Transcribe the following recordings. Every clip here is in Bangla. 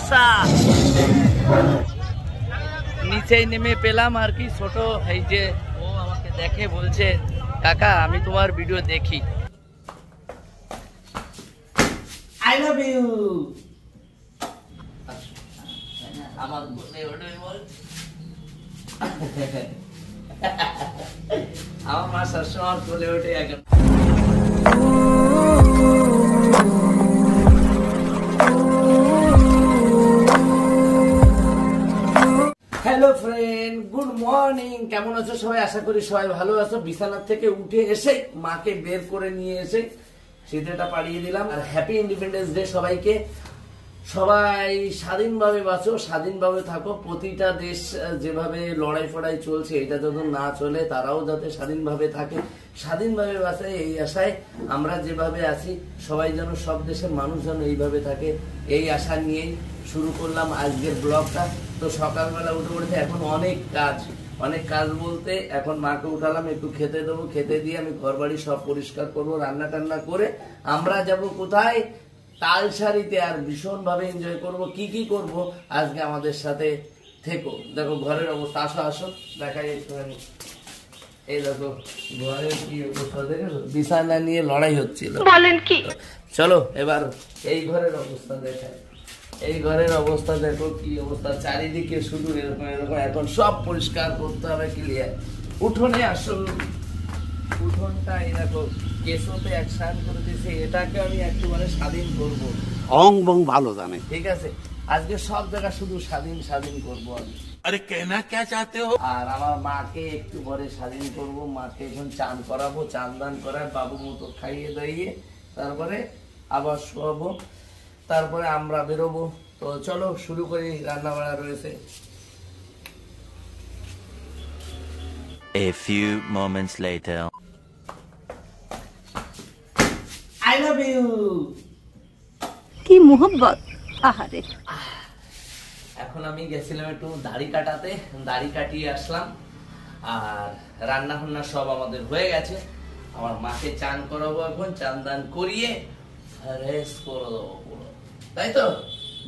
সমস্যা। নিচে নেমে পেলাম আর কি ছোট, এই যে ও আমাকে দেখে বলছে কাকা আমি তোমার ভিডিও দেখি। I love you. আমার বলে ওঠে বল। আমার মা সবসময় বলে ওঠে এখন। Hello friend, good morning. কেমন আছো সবাই? আশা করি সবাই ভালো আছো। বিছানার থেকে উঠে এসে মাকে বের করে নিয়ে এসে শীতটা পাড়িয়ে দিলাম। আর হ্যাপি ইন্ডিপেন্ডেন্স ডে সবাইকে। সবাই স্বাধীনভাবে বাঁচো, স্বাধীনভাবে থাকো। প্রতিটা দেশ যেভাবে লড়াই ফড়াই চলছে, এটা যত না চলে, তারাও যাতে স্বাধীনভাবে থাকে, স্বাধীনভাবে বাঁচে, এই আশায় আমরা যেভাবে আছি সবাই যেন, সব দেশের মানুষ যেন এইভাবে থাকে, এই আশা নিয়েই শুরু করলাম আজকের ব্লগটা। তো সকালবেলা উঠে পড়েছে, এখন অনেক কাজ বলতে এখন মাকে উঠালাম, একটু খেতে দেবো, খেতে দিয়ে আমি ঘর বাড়ি সব পরিষ্কার করবো, রান্না টান্না করে আমরা যাব কোথায়? তালসারিতে। আর ভীষণ ভাবে এনজয় করব। কি কি করব আজকে আমাদের সাথে থেকো। দেখো ঘরের অবস্থা, আসো দেখাই একটুখানি। এই দেখো ঘরের কি অবস্থা দেখেছো? বিছানা নিয়ে লড়াই হচ্ছিল, বলেন কি? চলো এবার এই ঘরের অবস্থা দেখাই। এই ঘরের অবস্থা দেখো কি অবস্থা, চারিদিকে শুধু এরকম। এখন সব পরিষ্কার করতে হবে, ক্লিয়ার। উঠোনে আসল উঠোনটা এই দেখো কেসোতে এক স্নান করে দিয়েছে, এটাকে আমি একেবারে স্বাধীন করবো। ভালো জানে, ঠিক আছে? আজকে সব জায়গা শুধু স্বাধীন করবো আমি। আরে কেনা কে চাতে হো? আর আমার মাকে একটু পরে স্বাধীন করবো। মাকে এখন চান করাবো, চান দান করায় বাবু মতো খাইয়ে দাইয়ে তারপরে আবার শোয়াবো, তারপরে আমরা বেরোবো। তো চলো শুরু করি, রান্না বাড়া রয়েছে। A few moments later. I love you. কি মোহব্বত। আহারে, এখন আমি গেছিলাম একটু দাড়ি কাটাতে, দাড়ি কাটিয়ে আসলাম। আর রান্না বান্না সব আমাদের হয়ে গেছে। আমার মাকে চান করাবো, এখন চান দান করিয়ে ফ্রেশ করে দেবো পুরো, তাই তো?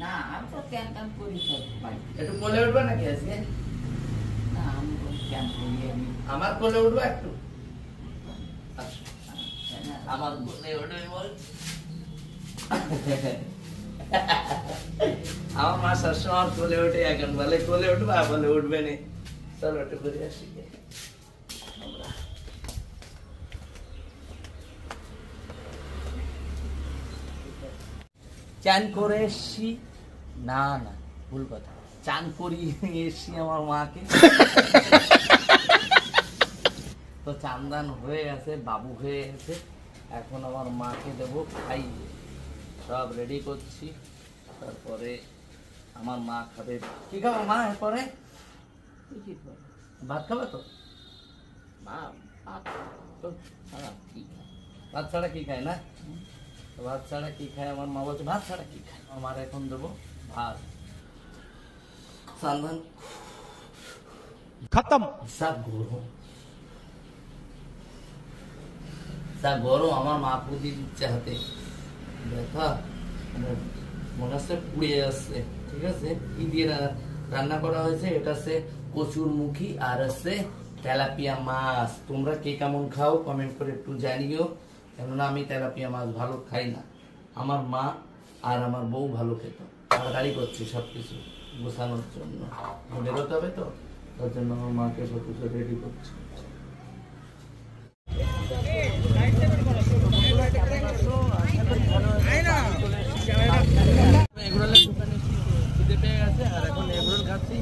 না আমি তো ক্যান ক্যান করি তো ভাই। একটু কোলে উঠবে নাকি আজকে? না আমি তো ক্যান করি। আমি আমার কোলে উঠবে একটু? আমার কোলে উঠবে বল। আমার মা সবসময় কোলে উঠে, এখন বলে কোলে উঠবে, বলে উঠবে না। চলো একটু করে আসি। চান করে এসছি, না ভুল কথা, চান করিয়ে এসছি আমার মাকে। তো চান্দান হয়ে গেছে, বাবু হয়ে গেছে, এখন আমার মাকে দেবো খাইয়ে। সব রেডি করছি, তারপরে আমার মা খাবে। কি খাবো মা এরপরে? ভাত খাবে তো? ভাত ছাড়া কি খায় না? ভাত ছাড়া কি খায় আমার মা? বলছে ভাত ছাড়া কি খায়? আমার এখন দেবো ভাত। চান্দান খতম। সব গরম আমার মা পুজি দিচ্ছে হাতে, ব্যথা মনে হচ্ছে পুড়ে যাচ্ছে। ঠিক আছে, কি দিয়ে রান্না করা হয়েছে? এটা হচ্ছে কচুর মুখী আর হচ্ছে তেলাপিয়া মাছ। তোমরা কে কেমন খাও কমেন্ট করে একটু জানিও, কেননা আমি তেলাপিয়া মাছ ভালো খাই না। আমার মা আর আমার বউ ভালো খেত। তাড়াতাড়ি করছি সবকিছু গোছানোর জন্য, বেরোতে হবে তো, তার জন্য আমার মাকে সবকিছু রেডি করছি। এগরোলের দোকানে খিদে পেয়ে গেছে, আর এখন এগরোল খাচ্ছি।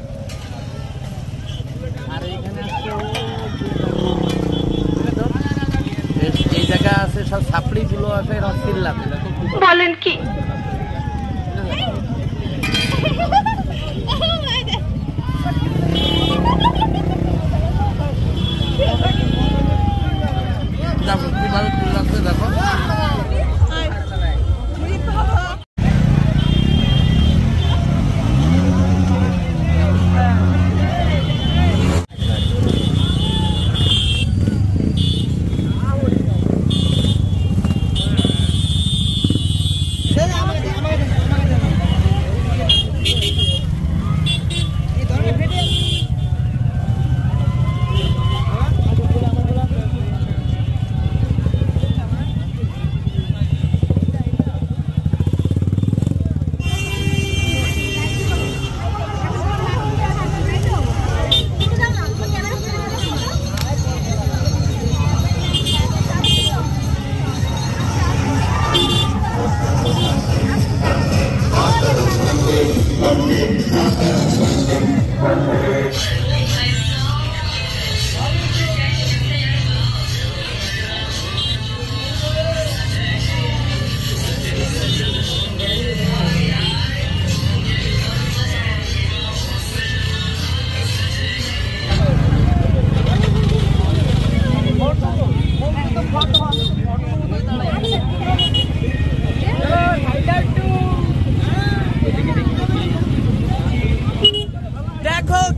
আর এইখানে এই জায়গা আছে, সব সাপড়ি গুলো আছে, চিল্লাতে। বলেন কি? কিভাবে চিল্লাচ্ছে দেখো।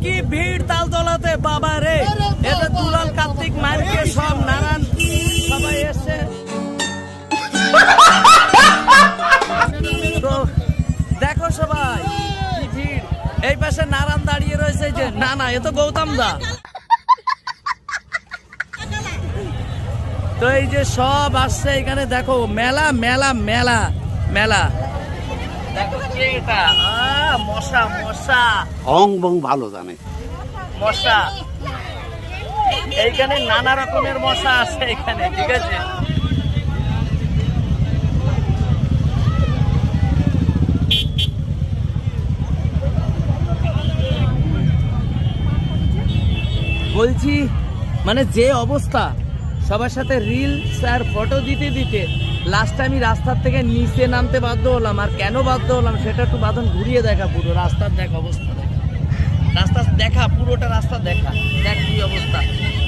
কি ভিড় তালতলাতে বাবা রে, এটা দুলাল কার্তিক মাইকে সব নানান সবাই এসছে। তো দেখো সবাই কি ভিড়, এই পাশে নারায়ণ দাঁড়িয়ে রয়েছে যে, না না এ তো গৌতম দা। তো এই যে সব আসছে এখানে, দেখো মেলা মেলা মেলা মেলা। দেখো কে এটা, মশা মশা অং বং ভালো জানে। মশা, এইখানে নানা রকমের মশা আছে এখানে, ঠিক আছে। বলছি মানে যে অবস্থা, সবার সাথে রিলস আর ফটো দিতে দিতে লাস্টে আমি রাস্তার থেকে নিচে নামতে বাধ্য হলাম। আর কেন বাধ্য হলাম সেটা একটু বাঁধন ঘুরিয়ে দেখা, পুরো রাস্তার দেখ অবস্থা, রাস্তা দেখা, পুরোটা রাস্তা দেখা, দেখ কি অবস্থা।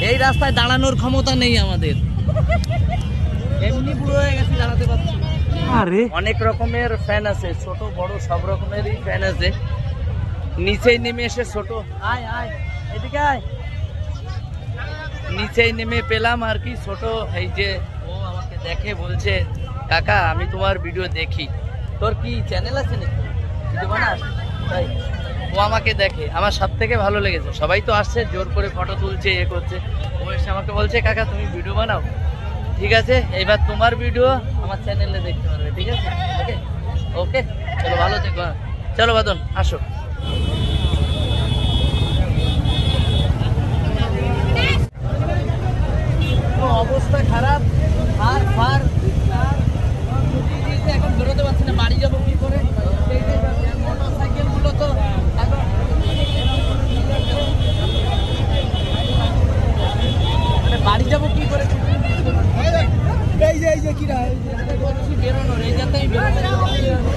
এই রাস্তায় দাঁড়ানোর ক্ষমতা নেই আমাদের, এমনি পুরো হয়ে গেছে, দাঁড়াতে পারছি না। আরে অনেক রকমের ফ্যান আছে, ছোট বড় সব রকমেরই ফ্যান আছে। নিচেই নেমে এসে ছোট, আয় আয় এদিকে আয়, নিচেই নেমে পেলাম আর কি ছোট। এই যে ও আমাকে দেখে বলছে, কাকা আমি তোমার ভিডিও দেখি। তোর কি চ্যানেল আছে নাকি, ভিডিও বানাস? তাই ও আমাকে দেখে, আমার সব থেকে ভালো লেগেছে। সবাই তো আসছে জোর করে ফটো তুলছে, এ করছে, ও এসে আমাকে বলছে কাকা তুমি ভিডিও বানাও। ঠিক আছে, এবার তোমার ভিডিও আমার চ্যানেলে দেখতে পারবে, ঠিক আছে? ওকে ওকে, চলো ভালো থেকো। চলো বাদন আসো। অবস্থা খারাপ, আর ফার এখন বেরোতে পারছি না, বাড়ি যাবো কি করে? মোটর সাইকেল গুলো তো এখন মানে বাড়ি যাবো কি করে? এই যে কি বেরোনোর, এই যাতে বেরোনো।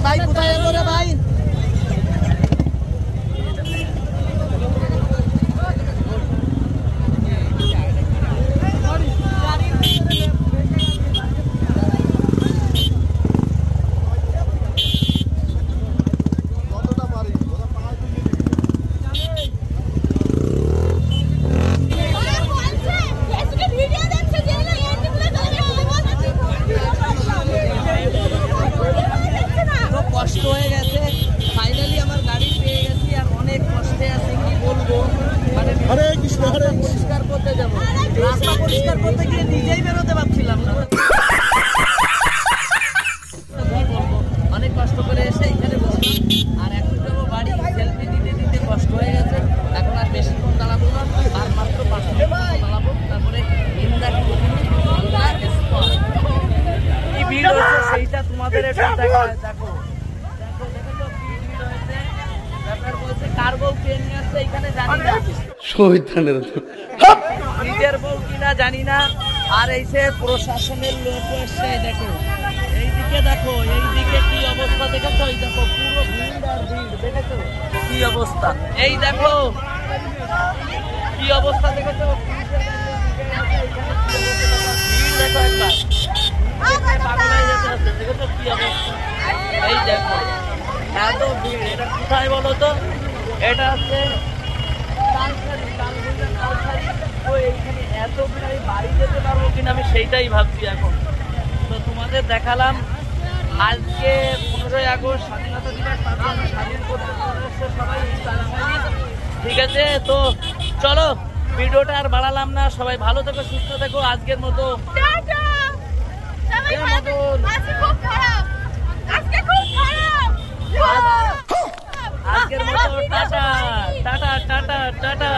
ভাই কোথায় এলো রে ভাই? কষ্ট হয়ে গেছে, ফাইনালি আমার গাড়ি পেয়ে গেছি, আর অনেক কষ্টে আছে, কি বলবো। মানে পরিষ্কার করতে যাবো, রাস্তা পরিষ্কার করতে গিয়ে নিজেই বেরোতে পারছিলাম না। অনেক কষ্ট করে এসে এখানে বসলাম, আর এখন যাবো বাড়ি। সেলফি দিতে দিতে কষ্ট হয়ে গেছে, এখন আর বেশিক্ষণ দাঁড়াবো না, আর মাত্র 5 মিনিট দাঁড়াবো, তারপরে কি ভিড় হচ্ছে সেইটা তোমাদের একটু দেখা। দেখো কার বউ কে নিয়ে আসছে এখানে জানি না, নিজের বউ কিনা জানি না। আর এই যে প্রশাসনের লোক এসছে, দেখো এইদিকে, দেখো এইদিকে কি অবস্থা দেখেছো? এই দেখো পুরো ভিড় আর ভিড়, দেখেছো কি অবস্থা? এই দেখো কি অবস্থা দেখেছো? ভিড় দেখো একবার, পাগল হয়ে যেতে হচ্ছে, দেখেছো কি অবস্থা? এই দেখো এত ভিড়। এটা কোথায় বলো তো? এটা হচ্ছে এইখানে এত ভিড়, আমি বাড়ি যেতে পারবো কিনা আমি সেইটাই ভাবছি এখন। তো তোমাদের দেখালাম আজকে 15ই আগস্ট স্বাধীনতা দিবস, স্বাধীন করতে সবাই। ঠিক আছে, তো চলো ভিডিওটা আর বাড়ালাম না, সবাই ভালো থেকো, সুস্থ থেকো। আজকের মতো টাটা টাটা টাটা টাটা।